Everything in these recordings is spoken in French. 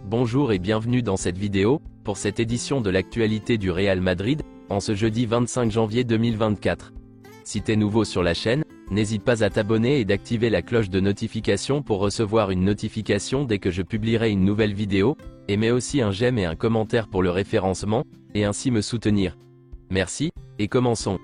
Bonjour et bienvenue dans cette vidéo, pour cette édition de l'actualité du Real Madrid, en ce jeudi 25 janvier 2024. Si t'es nouveau sur la chaîne, n'hésite pas à t'abonner et d'activer la cloche de notification pour recevoir une notification dès que je publierai une nouvelle vidéo, et mets aussi un j'aime et un commentaire pour le référencement, et ainsi me soutenir. Merci, et commençons.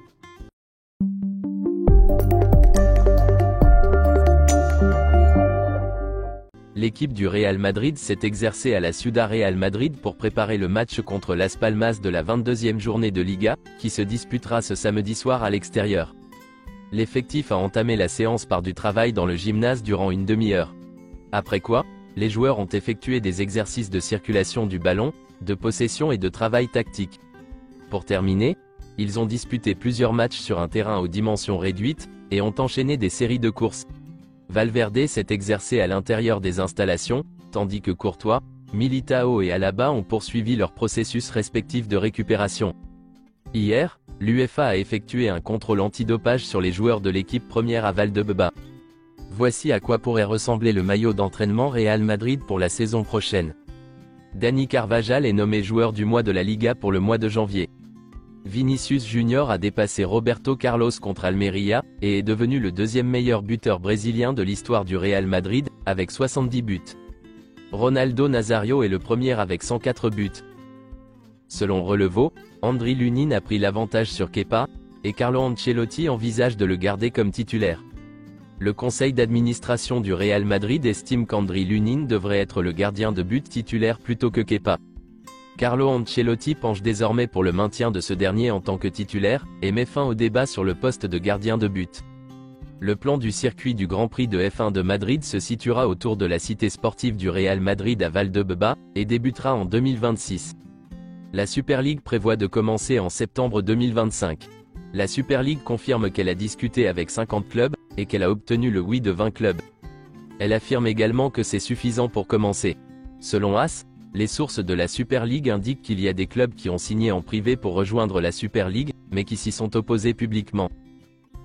L'équipe du Real Madrid s'est exercée à la Ciudad Real Madrid pour préparer le match contre Las Palmas de la 22e journée de Liga, qui se disputera ce samedi soir à l'extérieur. L'effectif a entamé la séance par du travail dans le gymnase durant une demi-heure. Après quoi, les joueurs ont effectué des exercices de circulation du ballon, de possession et de travail tactique. Pour terminer, ils ont disputé plusieurs matchs sur un terrain aux dimensions réduites, et ont enchaîné des séries de courses. Valverde s'est exercé à l'intérieur des installations, tandis que Courtois, Militao et Alaba ont poursuivi leur processus respectif de récupération. Hier, l'UEFA a effectué un contrôle antidopage sur les joueurs de l'équipe première à Valdebebas. Voici à quoi pourrait ressembler le maillot d'entraînement Real Madrid pour la saison prochaine. Dani Carvajal est nommé joueur du mois de la Liga pour le mois de janvier. Vinicius Junior a dépassé Roberto Carlos contre Almeria, et est devenu le deuxième meilleur buteur brésilien de l'histoire du Real Madrid, avec 70 buts. Ronaldo Nazario est le premier avec 104 buts. Selon Relevo, Andriy Lunin a pris l'avantage sur Kepa, et Carlo Ancelotti envisage de le garder comme titulaire. Le conseil d'administration du Real Madrid estime qu'Andriy Lunin devrait être le gardien de but titulaire plutôt que Kepa. Carlo Ancelotti penche désormais pour le maintien de ce dernier en tant que titulaire, et met fin au débat sur le poste de gardien de but. Le plan du circuit du Grand Prix de F1 de Madrid se situera autour de la cité sportive du Real Madrid à Valdebebas, et débutera en 2026. La Super League prévoit de commencer en septembre 2025. La Super League confirme qu'elle a discuté avec 50 clubs, et qu'elle a obtenu le oui de 20 clubs. Elle affirme également que c'est suffisant pour commencer. Selon AS, les sources de la Super League indiquent qu'il y a des clubs qui ont signé en privé pour rejoindre la Super League, mais qui s'y sont opposés publiquement.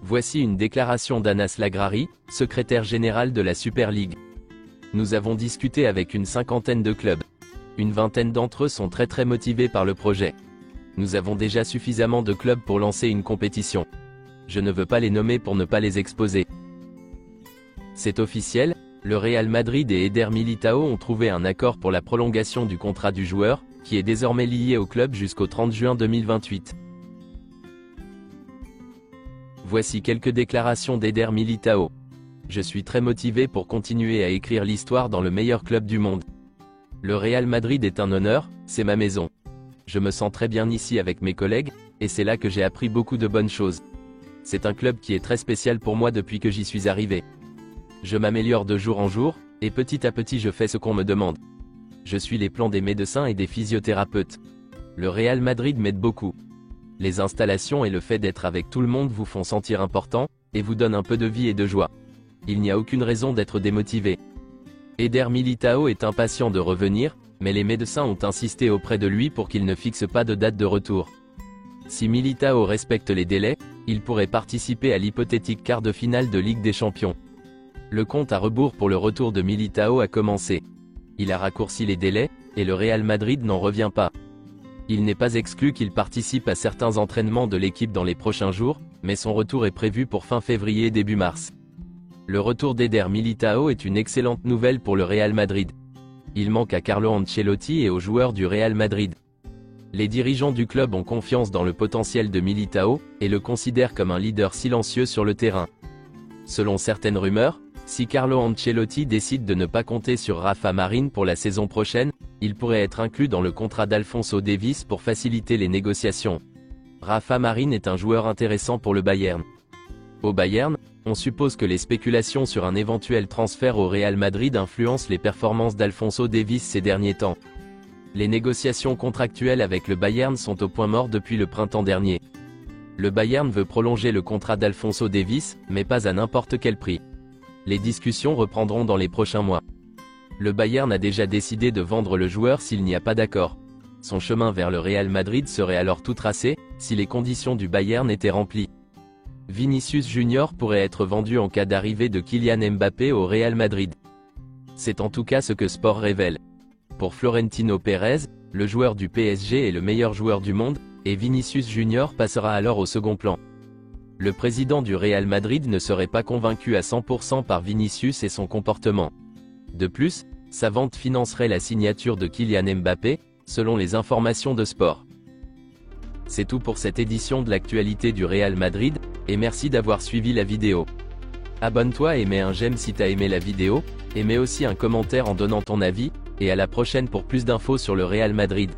Voici une déclaration d'Anas Lagrari, secrétaire général de la Super League. Nous avons discuté avec une cinquantaine de clubs. Une vingtaine d'entre eux sont très motivés par le projet. Nous avons déjà suffisamment de clubs pour lancer une compétition. Je ne veux pas les nommer pour ne pas les exposer. C'est officiel. Le Real Madrid et Eder Militao ont trouvé un accord pour la prolongation du contrat du joueur, qui est désormais lié au club jusqu'au 30 juin 2028. Voici quelques déclarations d'Eder Militao. Je suis très motivé pour continuer à écrire l'histoire dans le meilleur club du monde. Le Real Madrid est un honneur, c'est ma maison. Je me sens très bien ici avec mes collègues, et c'est là que j'ai appris beaucoup de bonnes choses. C'est un club qui est très spécial pour moi depuis que j'y suis arrivé. Je m'améliore de jour en jour, et petit à petit je fais ce qu'on me demande. Je suis les plans des médecins et des physiothérapeutes. Le Real Madrid m'aide beaucoup. Les installations et le fait d'être avec tout le monde vous font sentir important, et vous donnent un peu de vie et de joie. Il n'y a aucune raison d'être démotivé. Eder Militao est impatient de revenir, mais les médecins ont insisté auprès de lui pour qu'il ne fixe pas de date de retour. Si Militao respecte les délais, il pourrait participer à l'hypothétique quart de finale de Ligue des Champions. Le compte à rebours pour le retour de Militao a commencé. Il a raccourci les délais, et le Real Madrid n'en revient pas. Il n'est pas exclu qu'il participe à certains entraînements de l'équipe dans les prochains jours, mais son retour est prévu pour fin février début mars. Le retour d'Eder Militao est une excellente nouvelle pour le Real Madrid. Il manque à Carlo Ancelotti et aux joueurs du Real Madrid. Les dirigeants du club ont confiance dans le potentiel de Militao, et le considèrent comme un leader silencieux sur le terrain. Selon certaines rumeurs, si Carlo Ancelotti décide de ne pas compter sur Rafa Marín pour la saison prochaine, il pourrait être inclus dans le contrat d'Alphonso Davies pour faciliter les négociations. Rafa Marín est un joueur intéressant pour le Bayern. Au Bayern, on suppose que les spéculations sur un éventuel transfert au Real Madrid influencent les performances d'Alphonso Davies ces derniers temps. Les négociations contractuelles avec le Bayern sont au point mort depuis le printemps dernier. Le Bayern veut prolonger le contrat d'Alphonso Davies, mais pas à n'importe quel prix. Les discussions reprendront dans les prochains mois. Le Bayern a déjà décidé de vendre le joueur s'il n'y a pas d'accord. Son chemin vers le Real Madrid serait alors tout tracé, si les conditions du Bayern étaient remplies. Vinicius Junior pourrait être vendu en cas d'arrivée de Kylian Mbappé au Real Madrid. C'est en tout cas ce que Sport révèle. Pour Florentino Pérez, le joueur du PSG est le meilleur joueur du monde, et Vinicius Junior passera alors au second plan. Le président du Real Madrid ne serait pas convaincu à 100% par Vinicius et son comportement. De plus, sa vente financerait la signature de Kylian Mbappé, selon les informations de Sport. C'est tout pour cette édition de l'actualité du Real Madrid, et merci d'avoir suivi la vidéo. Abonne-toi et mets un j'aime si t'as aimé la vidéo, et mets aussi un commentaire en donnant ton avis, et à la prochaine pour plus d'infos sur le Real Madrid.